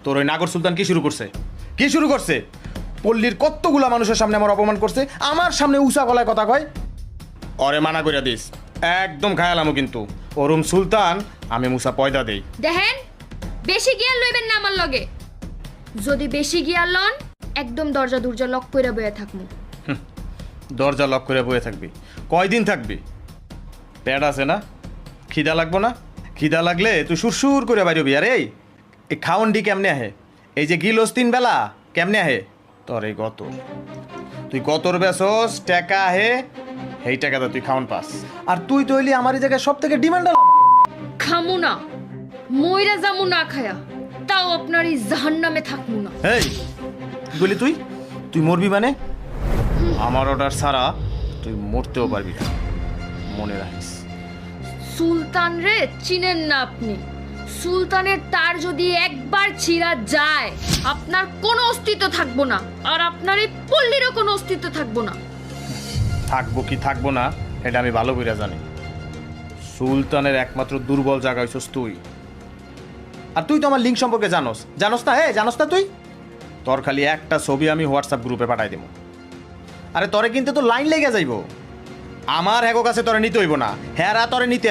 তোর ওই নাগর সুলতান কি শুরু করছে? কি শুরু করছে? পল্লীর কতগুলা মানুষের সামনে আমার অপমান করছে, আমার সামনে উঁচা গলায় কথা কয়। অরে মানা করে দিস, একদম খায়ালামো কিন্তু। ওরুম সুলতান আমি মুসা পয়দা দেই। দেখেন, বেশি গিয়ার লইবেন না আমার লগে। যদি বেশি গিয়ার লন, একদম দরজা দুর্জা লক কইরা বইয়া থাকমু। দরজা লক করে বয়ে থাকবি? কয়দিন থাকবি? পেট আছে না? খিদা লাগবো না? খিদা লাগলে তুই সুরসুর করে বাইরবি। আর এই খাওয়নডি কেমনে আহে? এই যে গিলোস 3 বেলা কেমনে আহে? তোর এই গতর, তুই গতর বেসস, টাকা আহে, সেই টাকাটা তুই খাওন পাস। আর তুই তো হইলি আমার এই জায়গায় সব থেকে ডিমান্ড। খামু না, মইরা যামু না খায়া, তাও আপনার এই জাহান্নামে থাকমু না। এই কি বলি তুই? তুই মরবি মানে? আমার অর্ডার ছাড়া তুই মরতেও পারবি না, মনে রাখিস। সুলতান রে চিনেন না আপনি। সুলতানের তার যদি একবার ছিঁড়া যায়, আপনার কোনো অস্তিত্ব থাকবো না, আর আপনার এই পল্লীরও কোনো অস্তিত্ব থাকবো না। থাকবো কি থাকবো না এটা আমি ভালো করে জানি। সুলতানের একমাত্র দুর্বল জায়গা হইছস তুই। আর তুই তো আমার লিঙ্ক সম্পর্কে জানোস না? জানোস না তুই? তোর খালি একটা ছবি আমি হোয়াটসঅ্যাপ গ্রুপে পাঠাই দেবো। আরে তোরে কিন্তু তো লাইন লেগে যাইব। আমার হ্যাগো কাছে তোরে নিতে হইব না, হ্যাঁ তোরে নিতে